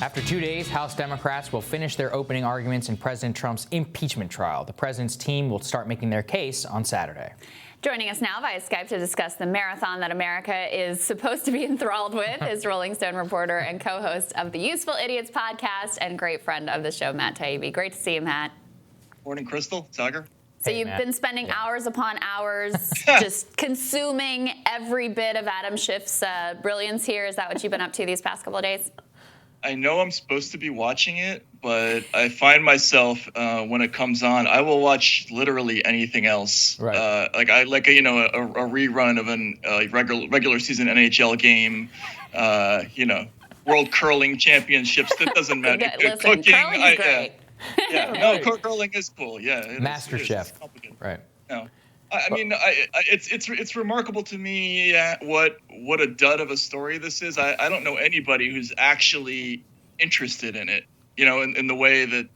After 2 days, House Democrats will finish their opening arguments in President Trump's impeachment trial. The president's team will start making their case on Saturday. Joining us now via Skype to discuss the marathon that America is supposed to be enthralled with is Rolling Stone reporter and co-host of the Useful Idiots podcast and great friend of the show, Matt Taibbi. Great to see you, Matt. Morning, Crystal. Tiger. So you've been spending hours upon hours just consuming every bit of Adam Schiff's brilliance here. Is that what you've been up to these past couple of days? I know I'm supposed to be watching it, but I find myself when it comes on, I will watch literally anything else. Right. A rerun of a regular season NHL game. World Curling Championships. That doesn't matter. Listen, Cooking. curling is great. Curling is cool. Yeah. Master Chef. Right. No. I mean, it's remarkable to me what a dud of a story this is. I don't know anybody who's actually interested in it, in the way that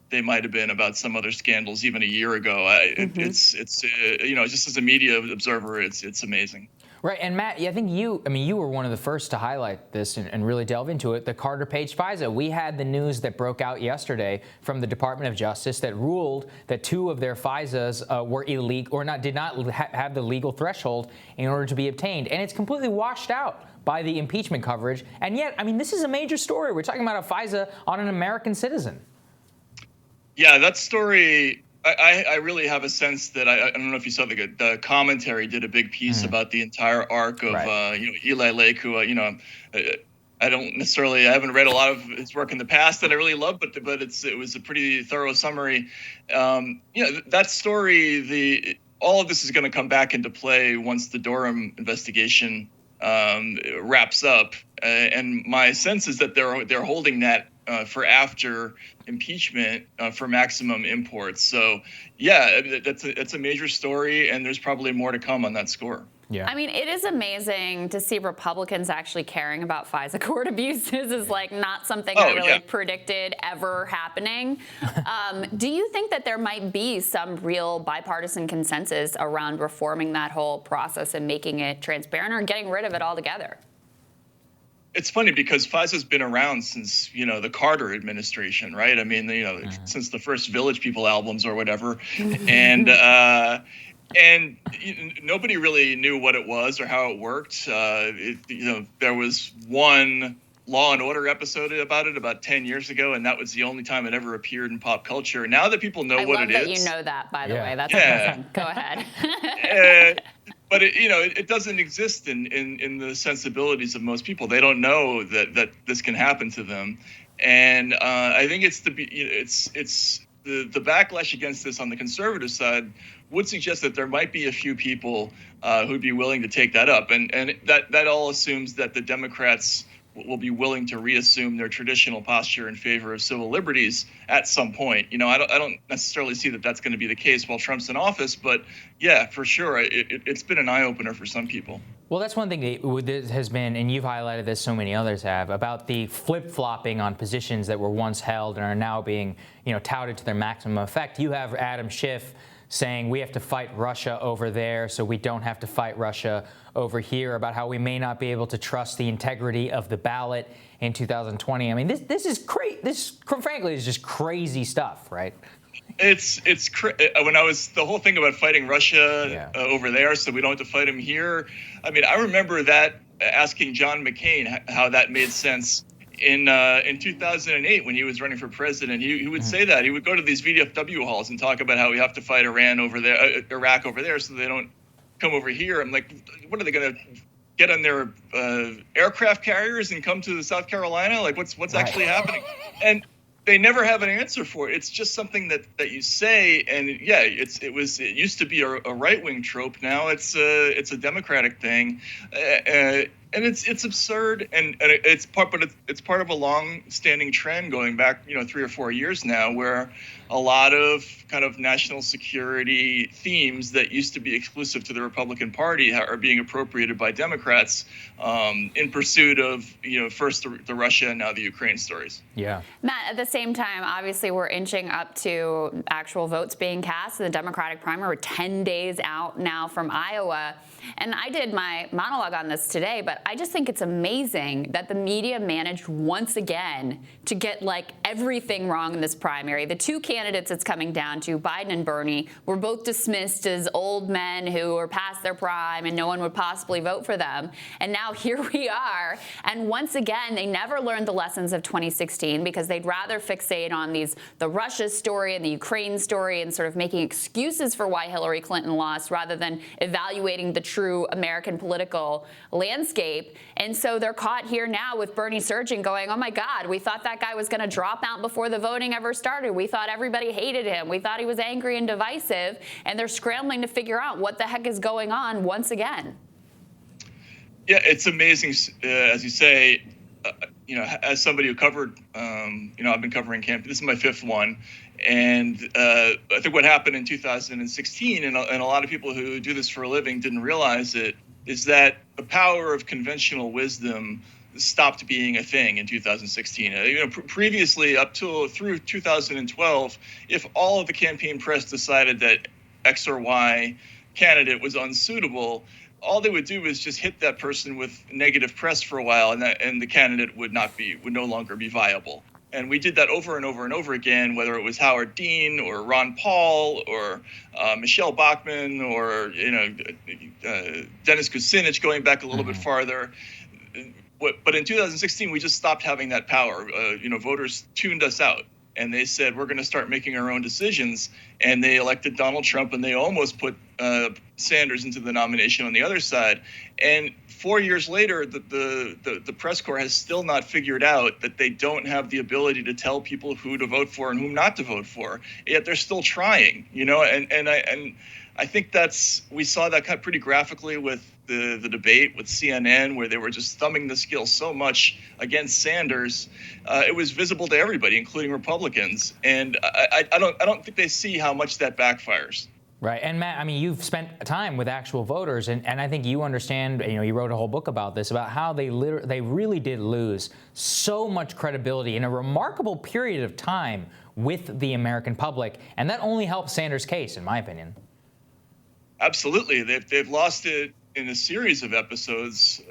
they might have been about some other scandals even a year ago. Just as a media observer, it's amazing. Right, and Matt, I think you were one of the first to highlight this and really delve into it, the Carter Page FISA. We had the news that broke out yesterday from the Department of Justice that ruled that 2 of their FISAs were illegal or did not have the legal threshold in order to be obtained. And it's completely washed out by the impeachment coverage. And yet, this is a major story. We're talking about a FISA on an American citizen. Yeah, that story... I really have a sense that I don't know if you saw the commentary did a big piece about the entire arc of Eli Lake, who I haven't read a lot of his work in the past that I really love, but it was a pretty thorough summary. That story, all of this is going to come back into play once the Durham investigation wraps up, and my sense is that they're holding that for after impeachment for maximum imports. So, that's a major story, and there's probably more to come on that score. Yeah. It is amazing to see Republicans actually caring about FISA court abuses is not something I really predicted ever happening. Do you think that there might be some real bipartisan consensus around reforming that whole process and making it transparent or getting rid of it altogether? It's funny because FISA's been around since, the Carter administration, right? Since the first Village People albums or whatever. And nobody really knew what it was or how it worked. There was one Law and Order episode about it about 10 years ago, and that was the only time it ever appeared in pop culture. Now that people know what it is. I love that you know that, by the way. That's amazing. Go ahead. But it doesn't exist in the sensibilities of most people. They don't know that this can happen to them, and I think it's the backlash against this on the conservative side would suggest that there might be a few people who'd be willing to take that up, and that all assumes that the Democrats will be willing to reassume their traditional posture in favor of civil liberties at some point. I don't necessarily see that that's going to be the case while Trump's in office, but yeah, for sure, it's been an eye-opener for some people. Well, that's one thing that has been, and you've highlighted this, so many others have, about the flip-flopping on positions that were once held and are now being, touted to their maximum effect. You have Adam Schiff saying we have to fight Russia over there so we don't have to fight Russia over here, about how we may not be able to trust the integrity of the ballot in 2020. This is crazy. This, frankly, is just crazy stuff, right? It's when I was the whole thing about fighting Russia over there so we don't have to fight him here. I remember that asking John McCain how that made sense. In 2008, when he was running for president, he would say that. He would go to these VFW halls and talk about how we have to fight Iraq over there so they don't come over here. I'm like, what are they going to get on their aircraft carriers and come to South Carolina? Like, what's actually happening? And they never have an answer for it. It's just something that you say, and it used to be a right-wing trope. Now it's a Democratic thing. And it's absurd, and it's part of a long-standing trend going back, 3 or 4 years now, where a lot of kind of national security themes that used to be exclusive to the Republican Party are being appropriated by Democrats in pursuit of, first the Russia and now the Ukraine stories. Yeah. Matt, at the same time, obviously we're inching up to actual votes being cast in the Democratic primary. We're 10 days out now from Iowa. And I did my monologue on this today, but I just think it's amazing that the media managed once again to get like everything wrong in this primary. The two candidates it's coming down to, Biden and Bernie, were both dismissed as old men who were past their prime and no one would possibly vote for them. And now here we are. And once again, they never learned the lessons of 2016 because they'd rather fixate on the Russia story and the Ukraine story and sort of making excuses for why Hillary Clinton lost rather than evaluating the true American political landscape. And so they're caught here now with Bernie surging, going, oh my God, we thought that guy was going to drop out before the voting ever started. We thought everybody hated him. We thought he was angry and divisive. And they're scrambling to figure out what the heck is going on once again. Yeah, it's amazing, as you say. As somebody who covered, I've been covering campaign. This is my fifth one. And I think what happened in 2016, and a lot of people who do this for a living didn't realize it, is that the power of conventional wisdom stopped being a thing in 2016. Previously, through 2012, if all of the campaign press decided that X or Y candidate was unsuitable, all they would do is just hit that person with negative press for a while, and the candidate would no longer be viable. And we did that over and over and over again, whether it was Howard Dean or Ron Paul or Michelle Bachmann or Dennis Kucinich, going back a little bit farther. But in 2016, we just stopped having that power. Voters tuned us out. And they said, we're going to start making our own decisions. And they elected Donald Trump, and they almost put Sanders into the nomination on the other side. And 4 years later, the press corps has still not figured out that they don't have the ability to tell people who to vote for and whom not to vote for. Yet they're still trying, and I think we saw that pretty graphically with the debate with CNN, where they were just thumbing the scale so much against Sanders. It was visible to everybody, including Republicans. And I don't think they see how much that backfires. Right. And Matt, I mean, you've spent time with actual voters, and I think you understand, you wrote a whole book about this, about how they really did lose so much credibility in a remarkable period of time with the American public. And that only helped Sanders' case, in my opinion. Absolutely. They've lost it in a series of episodes,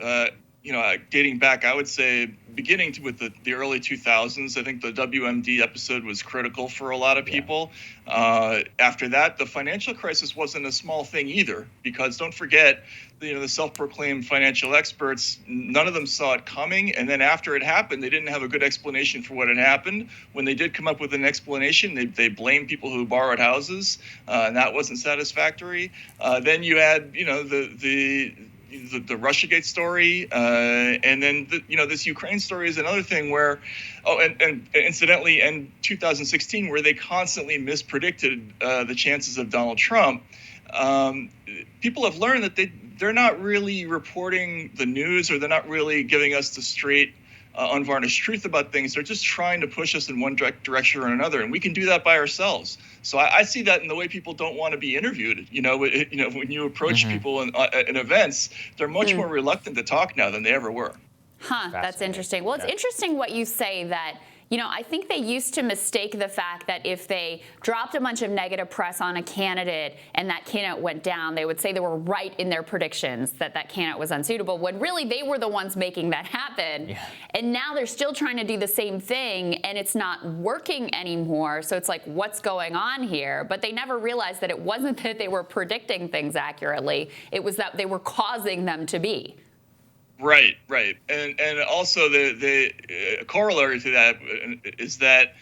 dating back, I would say, beginning with the early 2000s. I think the WMD episode was critical for a lot of people. After that, the financial crisis wasn't a small thing either, because don't forget, the self-proclaimed financial experts, none of them saw it coming. And then after it happened, they didn't have a good explanation for what had happened. When they did come up with an explanation, they blamed people who borrowed houses, and that wasn't satisfactory. Then you had, the Russiagate story, and then this Ukraine story is another thing where, and incidentally, in 2016, where they constantly mispredicted the chances of Donald Trump. People have learned that they're not really reporting the news, or they're not really giving us the straight, unvarnished truth about things. They're just trying to push us in one direction or another, and we can do that by ourselves. So I see that in the way people don't want to be interviewed. When you approach people in events, they're much more reluctant to talk now than they ever were. That's interesting. Well, it's interesting what you say that, I think they used to mistake the fact that if they dropped a bunch of negative press on a candidate and that candidate went down, they would say they were right in their predictions that candidate was unsuitable, when really they were the ones making that happen. Yeah. And now they're still trying to do the same thing, and it's not working anymore. So it's like, what's going on here? But they never realized that it wasn't that they were predicting things accurately. It was that they were causing them to be. Right. And also the corollary to that is that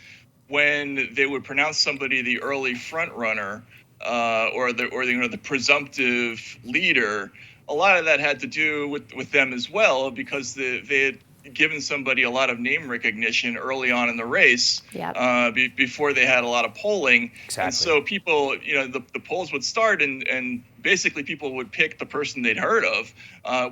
when they would pronounce somebody the early front runner, or the presumptive leader, a lot of that had to do with them as well, because they had given somebody a lot of name recognition early on in the race, before they had a lot of polling. Exactly. And so people, the polls would start, and basically people would pick the person they'd heard of,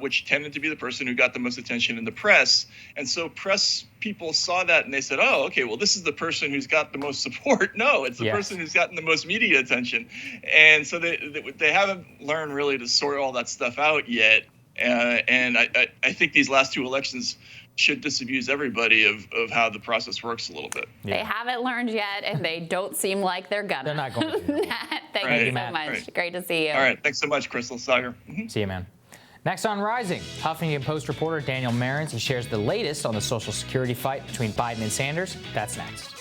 which tended to be the person who got the most attention in the press. And so press people saw that, and they said, oh, okay, well, this is the person who's got the most support. No, it's the person who's gotten the most media attention. And so they haven't learned really to sort all that stuff out yet. And I think these last two elections should disabuse everybody of how the process works a little bit. Yeah. They haven't learned yet, and they don't seem like they're gonna. They're not going to. Matt, thank you so much. Right. Great to see you. All right. Thanks so much, Crystal Sager. See you, man. Next on Rising, Huffington Post reporter Daniel Marins. He shares the latest on the Social Security fight between Biden and Sanders. That's next.